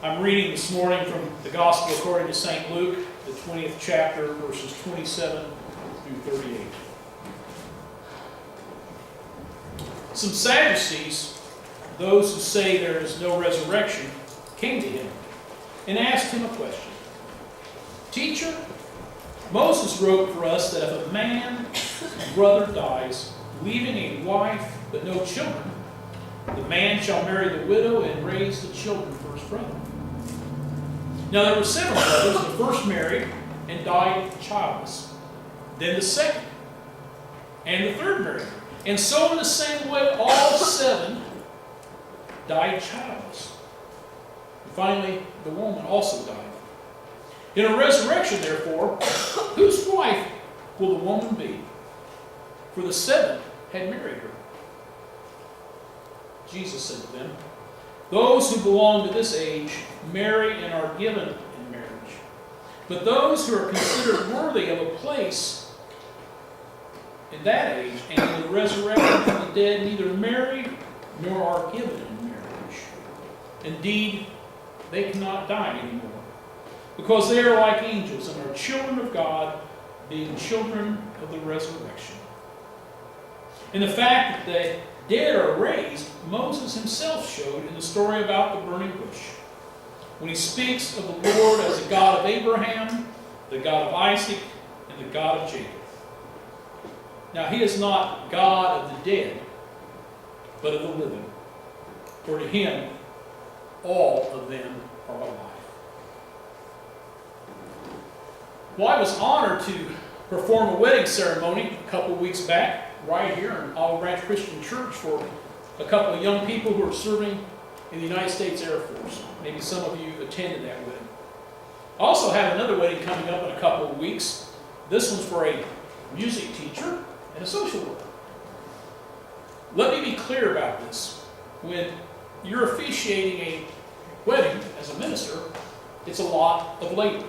I'm reading this morning from the Gospel according to St. Luke, the 20th chapter, verses 27 through 38. Some Sadducees, those who say there is no resurrection, came to him and asked him a question. Teacher, Moses wrote for us that if a man's brother dies, leaving a wife but no children, the man shall marry the widow and raise the children for his brother. Now there were seven brothers. The first married and died childless. Then the second, and the third married. And so in the same way, all seven died childless. And finally, the woman also died. In a resurrection, therefore, whose wife will the woman be? For the seven had married her. Jesus said to them, those who belong to this age marry and are given in marriage. But those who are considered worthy of a place in that age and in the resurrection from the dead neither marry nor are given in marriage. Indeed, they cannot die anymore, because they are like angels and are children of God, being children of the resurrection. And the fact that the dead are raised, Moses himself showed in the story about the burning bush, when he speaks of the Lord as the God of Abraham, the God of Isaac, and the God of Jacob. Now he is not God of the dead, but of the living. For to him, all of them are alive. Well, I was honored to perform a wedding ceremony a couple of weeks back, right here in Olive Branch Christian Church, for a couple of young people who are serving in the United States Air Force. Maybe some of you attended that wedding. I also have another wedding coming up in a couple of weeks. This one's for a music teacher and a social worker. Let me be clear about this. When you're officiating a wedding as a minister, it's a lot of labor.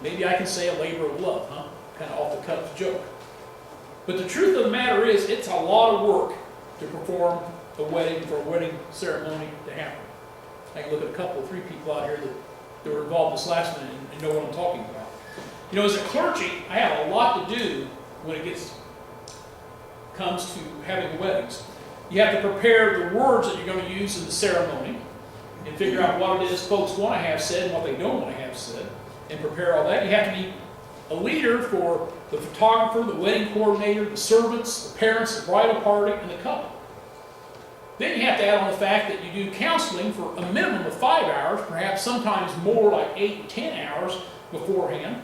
Maybe I can say a labor of love, huh? Kind of off the cuff joke. But the truth of the matter is, it's a lot of work to perform a wedding, for a wedding ceremony to happen. I can look at a couple, 3 people out here that were involved this last minute and know what I'm talking about. You know, as a clergy, I have a lot to do when it comes to having weddings. You have to prepare the words that you're going to use in the ceremony and figure out what it is folks want to have said and what they don't want to have said, and prepare all that. You have to be a leader for the photographer, the wedding coordinator, the servants, the parents, the bridal party, and the couple. Then you have to add on the fact that you do counseling for a minimum of 5 hours, perhaps sometimes more, like 8 and 10 hours beforehand.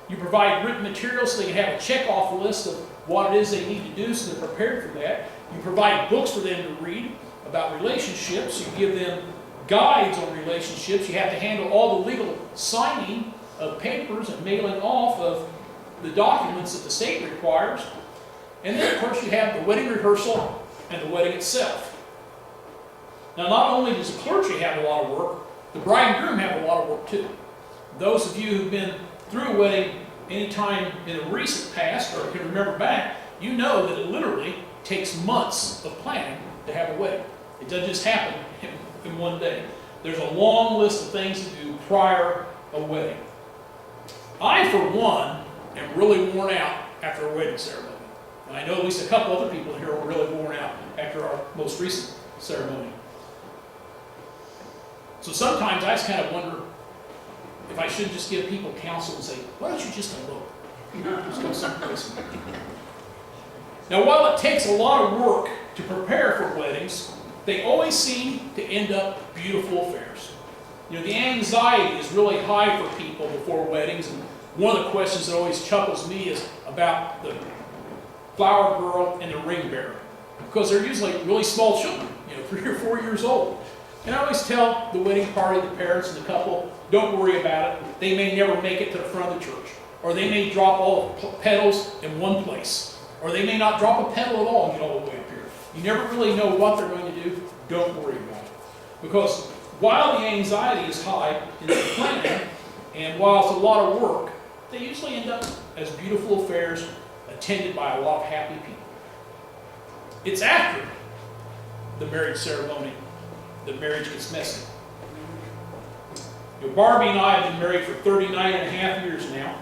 You provide written materials so they can have a check-off list of what it is they need to do so they're prepared for that. You provide books for them to read about relationships. You give them guides on relationships. You have to handle all the legal signing of papers and mailing off of the documents that the state requires. And then, of course, you have the wedding rehearsal and the wedding itself. Now, not only does the clergy have a lot of work, the bride and groom have a lot of work too. Those of you who've been through a wedding any time in the recent past or can remember back, you know that it literally takes months of planning to have a wedding. It doesn't just happen in one day. There's a long list of things to do prior to a wedding. I, for one, am really worn out after a wedding ceremony. And I know at least a couple other people here are really worn out after our most recent ceremony. So sometimes I just kind of wonder if I should just give people counsel and say, why don't you just elope? Just go someplace. Now, while it takes a lot of work to prepare for weddings, they always seem to end up beautiful affairs. You know, the anxiety is really high for people before weddings, and one of the questions that always chuckles me is about the flower girl and the ring bearer, because they're usually really small children, 3 or 4 years old. And I always tell the wedding party, the parents and the couple, don't worry about it. They may never make it to the front of the church, or they may drop all the petals in one place, or they may not drop a petal at all and get all the way up here. You never really know what they're going to do. Don't worry about it, because while the anxiety is high in the planning, and while it's a lot of work, they usually end up as beautiful affairs attended by a lot of happy people. It's after the marriage ceremony that marriage gets messy. Barbie and I have been married for 39 and a half years now.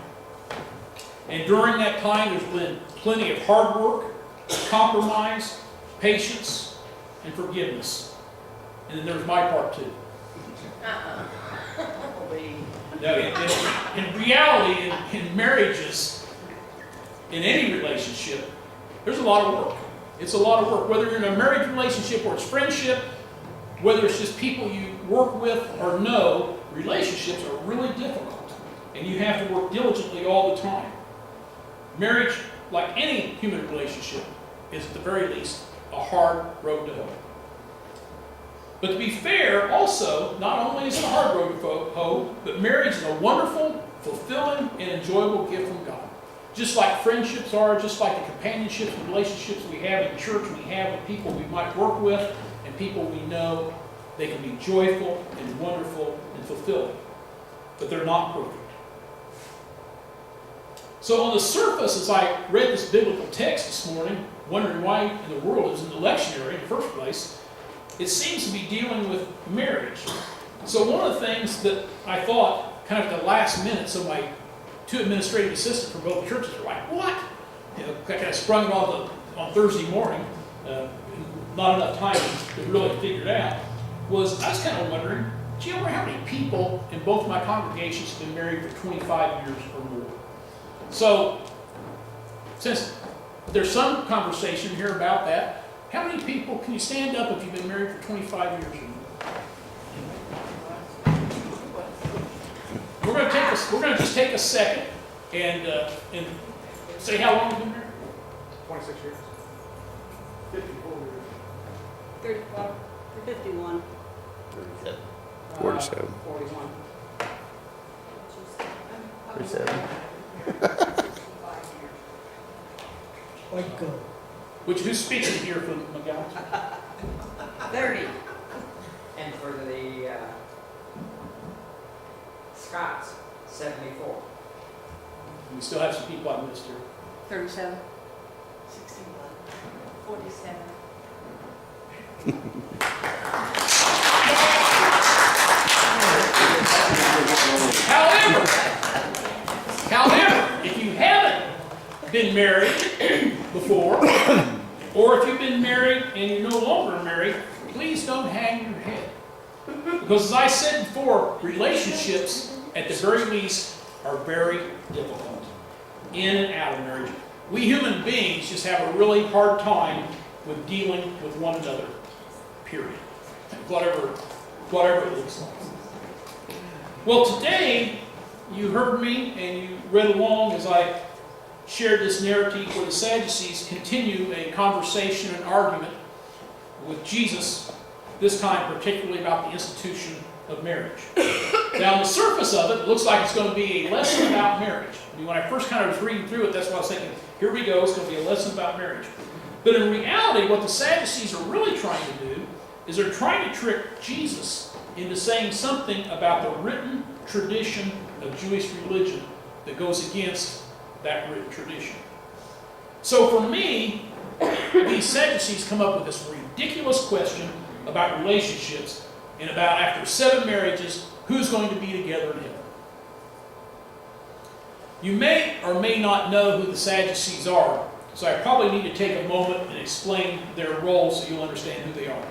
And during that time, there's been plenty of hard work, compromise, patience, and forgiveness. And then there's my part too. Now, in reality, in marriages, in any relationship, there's a lot of work. It's a lot of work. Whether you're in a marriage relationship or it's friendship, whether it's just people you work with or know, relationships are really difficult. And you have to work diligently all the time. Marriage, like any human relationship, is at the very least a hard road to hoe. But to be fair, also, not only is it a hard road to hoe, but marriage is a wonderful, fulfilling, and enjoyable gift from God. Just like friendships are, just like the companionships and relationships we have in church, we have with people we might work with, and people we know, they can be joyful and wonderful and fulfilling. But they're not perfect. So on the surface, as I read this biblical text this morning, wondering why in the world it was in the lectionary in the first place, it seems to be dealing with marriage. So one of the things that I thought, kind of at the last minute, so my two administrative assistants from both churches were like, what? I kind of sprung it on Thursday morning, not enough time to really figure it out, I was kind of wondering, do you know how many people in both my congregations have been married for 25 years or more? So, since there's some conversation here about that, how many people, can you stand up if you've been married for 25 years or more? We're going to just take a second and say how long you've been married? 26 years. 54 years. 35, 51. 47. 41. 47. Who's speaking here from McGowan? 30. And for the Scots, 74. We still have some people I missed here. 37. 61, 47. However, if you haven't been married before, or if you've been married and you're no longer married, please don't hang your head. Because as I said before, relationships, at the very least, are very difficult. In and out of marriage. We human beings just have a really hard time with dealing with one another. Period. Whatever it looks like. Well, today, you heard me and you read along as I shared this narrative where the Sadducees continue a conversation and argument with Jesus, this time particularly about the institution of marriage. Now, on the surface of it, it looks like it's going to be a lesson about marriage. I mean, when I first kind of was reading through it, that's what I was thinking, here we go, it's going to be a lesson about marriage. But in reality, what the Sadducees are really trying to do is they're trying to trick Jesus into saying something about the written tradition of Jewish religion that goes against that written tradition. So for me, these Sadducees come up with this ridiculous question about relationships and about after 7 marriages, who's going to be together in heaven. You may or may not know who the Sadducees are, so I probably need to take a moment and explain their role so you'll understand who they are.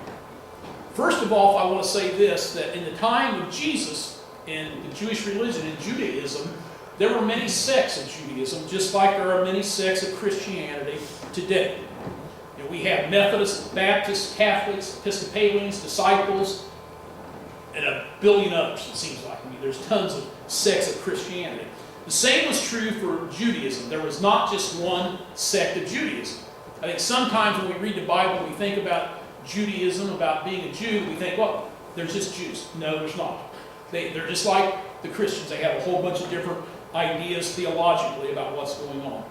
First of all, I want to say this, that in the time of Jesus, in the Jewish religion, in Judaism, there were many sects of Judaism, just like there are many sects of Christianity today. You know, we have Methodists, Baptists, Catholics, Episcopalians, Disciples, and a billion others, it seems like. I mean, there's tons of sects of Christianity. The same was true for Judaism. There was not just one sect of Judaism. I think sometimes when we read the Bible, we think about Judaism, about being a Jew, we think, well, there's just Jews. No, there's not. They're just like the Christians. They have a whole bunch of different ideas theologically about what's going on.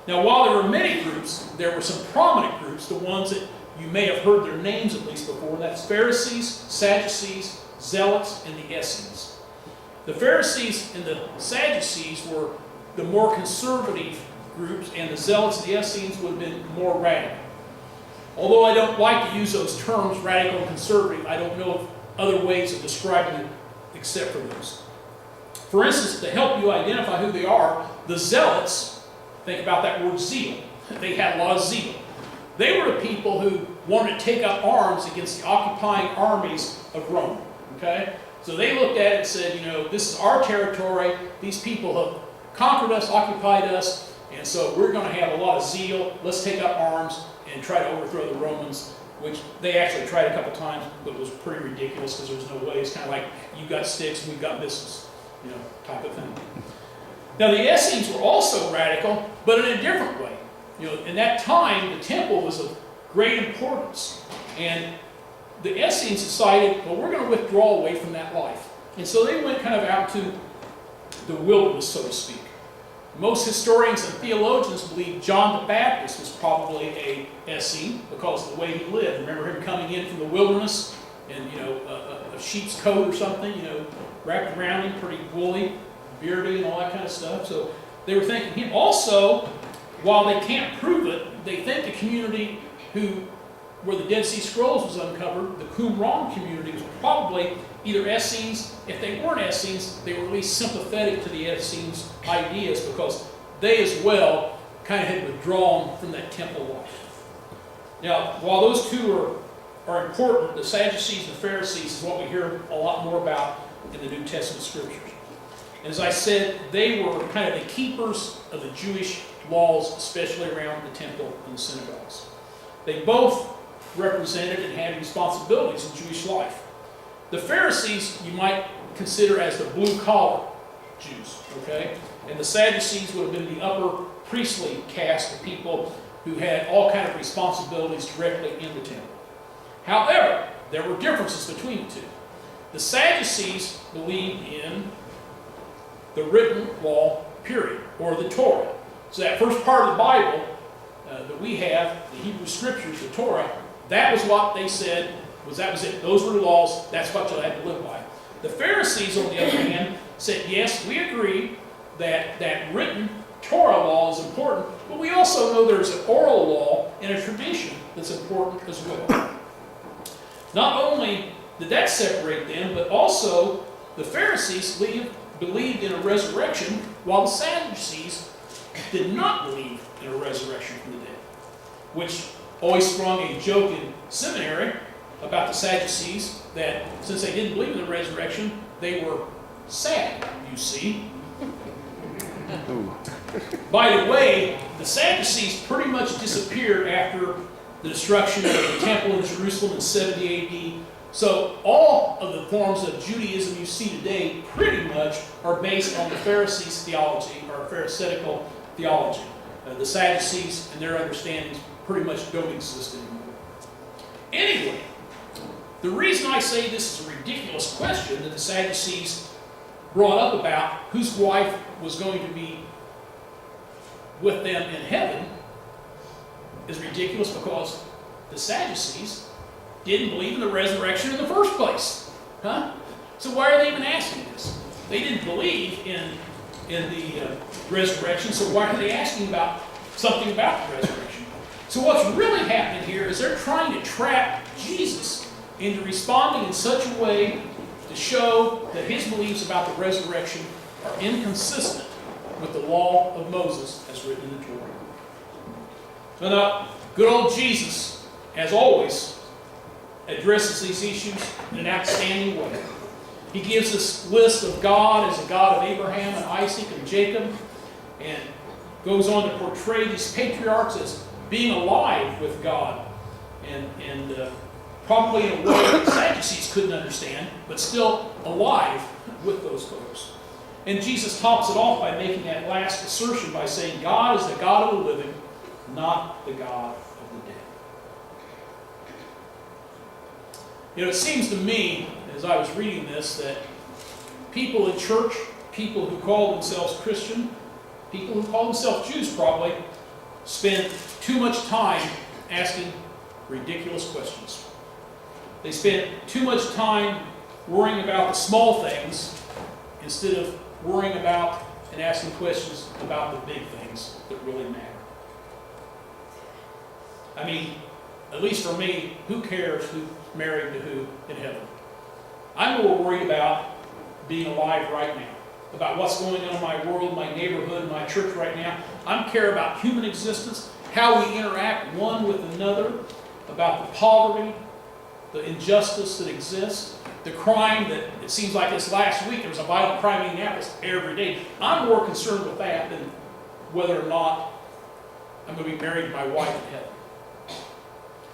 Now, while there were many groups, there were some prominent groups, the ones that you may have heard their names at least before. That's Pharisees, Sadducees, Zealots, and the Essenes. The Pharisees and the Sadducees were the more conservative groups, and the Zealots and the Essenes would have been more radical. Although I don't like to use those terms, radical and conservative, I don't know of other ways of describing except for those. For instance, to help you identify who they are, the zealots, think about that word zeal. They had a lot of zeal. They were the people who wanted to take up arms against the occupying armies of Rome. Okay? So they looked at it and said, you know, this is our territory. These people have conquered us, occupied us, and so we're going to have a lot of zeal. Let's take up arms and try to overthrow the Romans, which they actually tried a couple times, but it was pretty ridiculous because there was no way. It's kind of like, you got sticks and we've got missiles, you know, type of thing. Now the Essenes were also radical, but in a different way. You know, in that time, the temple was of great importance, and the Essenes decided, well, we're going to withdraw away from that life. And so they went kind of out to the wilderness, so to speak. Most historians and theologians believe John the Baptist was probably a Essene because of the way he lived. Remember him coming in from the wilderness in, you know, a sheep's coat or something, you know, wrapped around him, pretty woolly, beardy, and all that kind of stuff. So they were thinking him. Also, while they can't prove it, they think the community where the Dead Sea Scrolls was uncovered, the Qumran community, was probably either Essenes. If they weren't Essenes, they were at least sympathetic to the Essenes' ideas because they as well kind of had withdrawn from that temple life. Now, while those two are important, the Sadducees and Pharisees is what we hear a lot more about in the New Testament scriptures. And as I said, they were kind of the keepers of the Jewish laws, especially around the temple and the synagogues. They both represented and had responsibilities in Jewish life. The Pharisees you might consider as the blue-collar Jews, okay? And the Sadducees would have been the upper priestly caste of people who had all kind of responsibilities directly in the temple. However, there were differences between the two. The Sadducees believed in the written law, period, or the Torah. So that first part of the Bible that we have, the Hebrew Scriptures, the Torah, that was what they said, that was it. Those were the laws, that's what you'll have to live by. The Pharisees, on the other hand, said, yes, we agree that written Torah law is important, but we also know there's an oral law and a tradition that's important as well. Not only did that separate them, but also the Pharisees believed in a resurrection, while the Sadducees did not believe in a resurrection from the dead, which always sprung a joke in seminary about the Sadducees that since they didn't believe in the resurrection, they were sad, you see. By the way, the Sadducees pretty much disappeared after the destruction of the temple in Jerusalem in 70 AD. So all of the forms of Judaism you see today pretty much are based on the Pharisees' theology, or Pharisaical theology. The Sadducees and their understandings pretty much don't exist anymore. Anyway, the reason I say this is a ridiculous question that the Sadducees brought up about whose wife was going to be with them in heaven is ridiculous because the Sadducees didn't believe in the resurrection in the first place. Huh? So why are they even asking this? They didn't believe in the resurrection, so why are they asking about something about the resurrection? So what's really happening here is they're trying to trap Jesus into responding in such a way to show that his beliefs about the resurrection are inconsistent with the law of Moses as written in the Torah. Now, good old Jesus, as always, addresses these issues in an outstanding way. He gives us a list of God as a God of Abraham and Isaac and Jacob, and goes on to portray these patriarchs as being alive with God, and probably in a way that the Sadducees couldn't understand, but still alive with those folks. And Jesus tops it off by making that last assertion by saying, God is the God of the living, not the God of the dead. You know, it seems to me, as I was reading this, that people in church, people who call themselves Christian, people who call themselves Jews probably, spend too much time asking ridiculous questions. They spend too much time worrying about the small things instead of worrying about and asking questions about the big things that really matter. I mean, at least for me, who cares who's married to who in heaven? I'm more worried about being alive right now, about what's going on in my world, my neighborhood, my church right now. I care about human existence, how we interact one with another, about the poverty, the injustice that exists, the crime that it seems like this last week there was a violent crime in Indianapolis every day. I'm more concerned with that than whether or not I'm going to be married to my wife in heaven.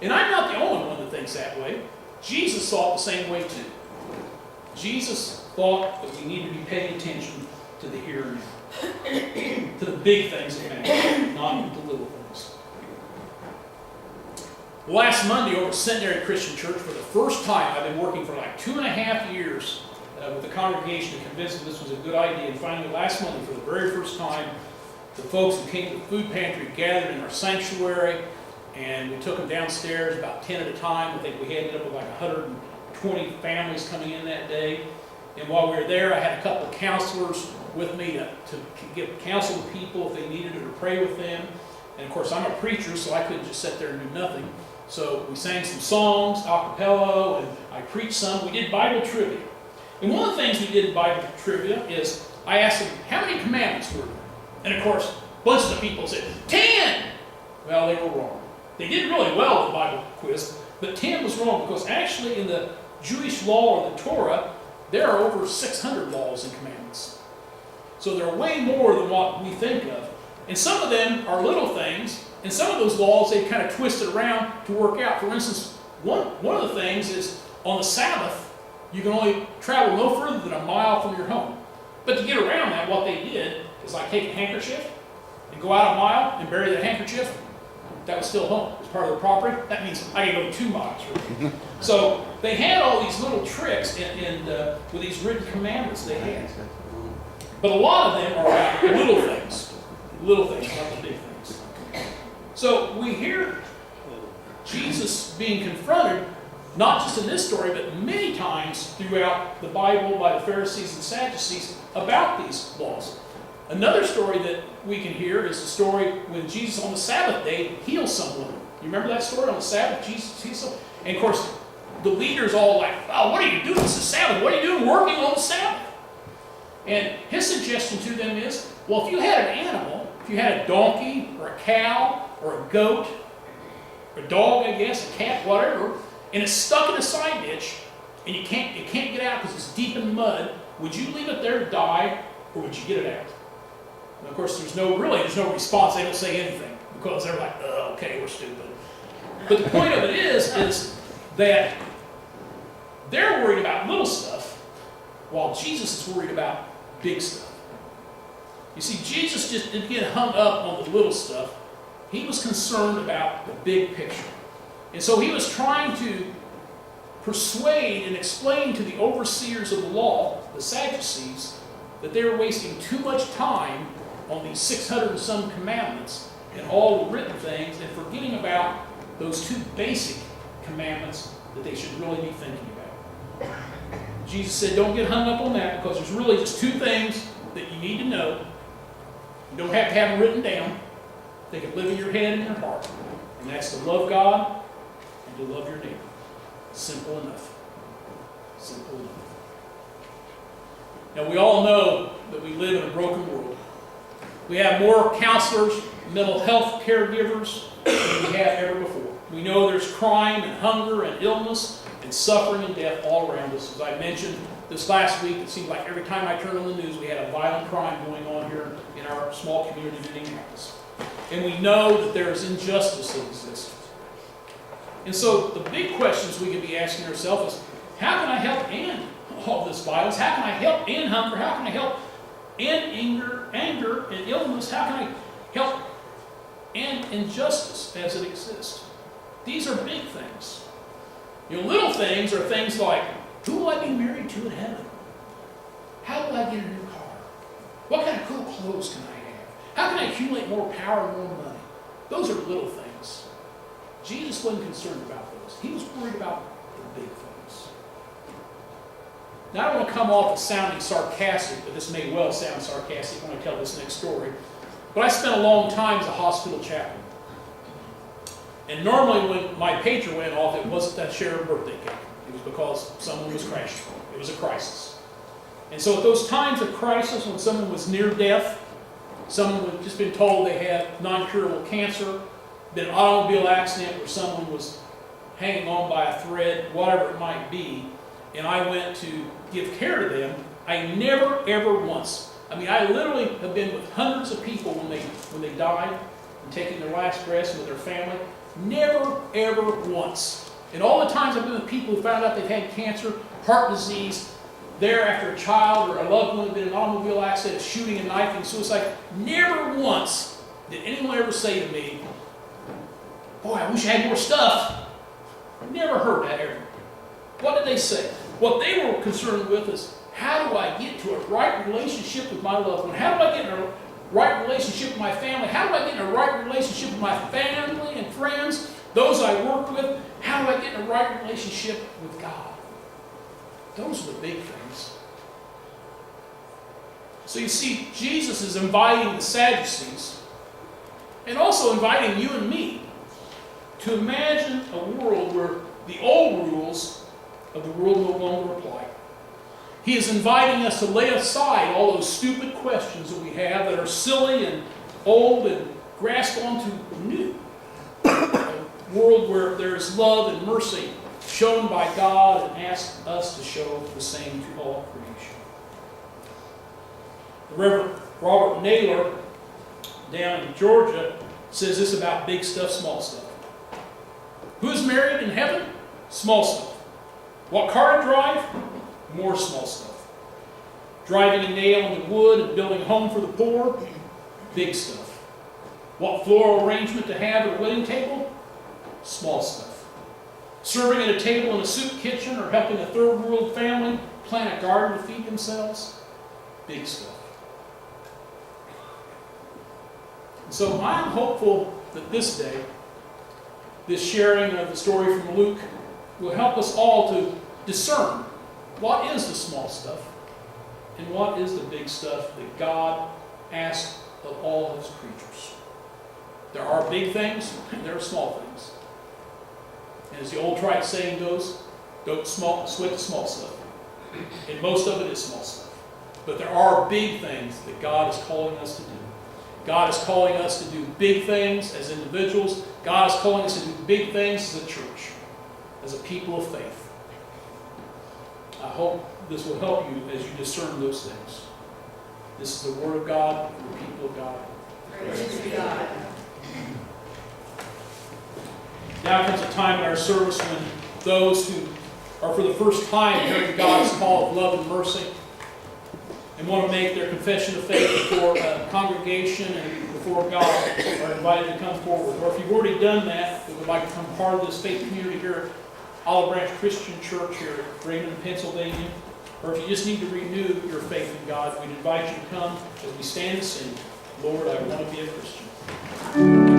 And I'm not the only one that thinks that way. Jesus thought the same way too. Jesus thought that we need to be paying attention to the here and now, to the big things that matter, not the little things. Last Monday over at Centenary Christian Church, for the first time, I've been working for like 2.5 years with the congregation to convince them this was a good idea. And finally, last Monday, for the very first time, the folks who came to the food pantry gathered in our sanctuary, and we took them downstairs about 10 at a time. I think we ended up with like 120 families coming in that day. And while we were there, I had a couple of counselors with me to give counsel to people if they needed it or pray with them. And of course, I'm a preacher, so I couldn't just sit there and do nothing. So we sang some songs, a cappella, and I preached some. We did Bible trivia. And one of the things we did in Bible trivia is I asked them, how many commandments were there? And of course, bunches of people said, 10! Well, they were wrong. They did really well with the Bible quiz, but 10 was wrong because actually in the Jewish law or the Torah, there are over 600 laws and commandments. So there are way more than what we think of. And some of them are little things, and some of those laws they kind of twisted around to work out. For instance, one of the things is on the Sabbath, you can only travel no further than a mile from your home. But to get around that, what they did is like take a handkerchief and go out a mile and bury that handkerchief. That was still home. It was part of the property. That means I can go 2 miles. Really. So they had all these little tricks with these written commandments they had. But a lot of them are about little things. Little things, not the big things. So we hear Jesus being confronted, not just in this story, but many times throughout the Bible by the Pharisees and Sadducees about these laws. Another story that we can hear is the story when Jesus on the Sabbath day heals someone. You remember that story on the Sabbath? Jesus heals someone. And of course, the leaders all like, oh, what are you doing? It's the Sabbath. What are you doing working on the Sabbath? And his suggestion to them is, well, if you had an animal, if you had a donkey or a cow or a goat, or a dog, I guess, a cat, whatever, and it's stuck in a side ditch, and you can't get out because it's deep in mud, would you leave it there to die, or would you get it out? And of course, there's no response. They don't say anything because they're like, oh, okay, we're stupid. But the point of it is that they're worried about little stuff while Jesus is worried about big stuff. You see, Jesus just didn't get hung up on the little stuff. He was concerned about the big picture. And so he was trying to persuade and explain to the overseers of the law, the Sadducees, that they were wasting too much time on these 600 and some commandments and all the written things and forgetting about those 2 basic commandments that they should really be thinking about. Jesus said, don't get hung up on that because there's really just 2 things that you need to know. You don't have to have them written down. They can live in your head and your heart. And that's to love God and to love your neighbor. Simple enough. Simple enough. Now we all know that we live in a broken world. We have more counselors, mental health caregivers than we have ever before. We know there's crime and hunger and illness and suffering and death all around us. As I mentioned this last week, it seemed like every time I turned on the news, we had a violent crime going on here in our small community of Indianapolis. And we know that there is injustice that exists. And so the big questions we could be asking ourselves is, how can I help end all this violence? How can I help end hunger? How can I help end anger and illness? How can I help end injustice as it exists? These are big things. Little things are things like, who will I be married to in heaven? How will I get a new car? What kind of cool clothes can I have? How can I accumulate more power and more money? Those are little things. Jesus wasn't concerned about those. He was worried about the big things. Now, I don't want to come off as sounding sarcastic, but this may well sound sarcastic when I tell this next story. But I spent a long time as a hospital chaplain. And normally when my pager went off, it wasn't to share a birthday cake. It was because someone was crashing. It was a crisis. And so at those times of crisis, when someone was near death, someone had just been told they had non-curable cancer, been in an automobile accident where someone was hanging on by a thread, whatever it might be, and I went to give care to them, I never, ever once, I literally have been with hundreds of people when they died and taking their last breaths with their family. Never, ever once. And all the times I've been with people who found out they've had cancer, heart disease, there after a child or a loved one had been in an automobile accident, a shooting, a knifing, suicide, never once did anyone ever say to me, boy, I wish I had more stuff. Never heard that ever. What did they say? What they were concerned with is, how do I get to a right relationship with my loved one? How do I get in a right relationship with my family? How do I get in a right relationship with my family and friends, those I work with? How do I get in a right relationship with God? Those are the big things. So you see, Jesus is inviting the Sadducees and also inviting you and me to imagine a world where the old rules of the world no longer apply. He is inviting us to lay aside all those stupid questions that we have that are silly and old and grasp onto new. A world where there is love and mercy shown by God and ask us to show the same to all creation. The Reverend Robert Naylor down in Georgia says this about big stuff, small stuff. Who's married in heaven? Small stuff. What car to drive? More small stuff. Driving a nail into wood and building a home for the poor? Big stuff. What floral arrangement to have at a wedding table? Small stuff. Serving at a table in a soup kitchen or helping a third world family plant a garden to feed themselves? Big stuff. And so I'm hopeful that this day, this sharing of the story from Luke will help us all to discern what is the small stuff and what is the big stuff that God asks of all His creatures. There are big things and there are small things. And as the old trite saying goes, don't sweat the small stuff. And most of it is small stuff. But there are big things that God is calling us to do. God is calling us to do big things as individuals. God is calling us to do big things as a church, as a people of faith. I hope this will help you as you discern those things. This is the Word of God for the people of God. Praise be God. Now comes a time in our service when those who are for the first time hearing God's call of love and mercy and want to make their confession of faith before a congregation and before God are invited to come forward. Or if you've already done that, but would like to become part of this faith community here at Olive Branch Christian Church here at Raymond, Pennsylvania, or if you just need to renew your faith in God, we'd invite you to come as we stand and sing, Lord, I want to be a Christian.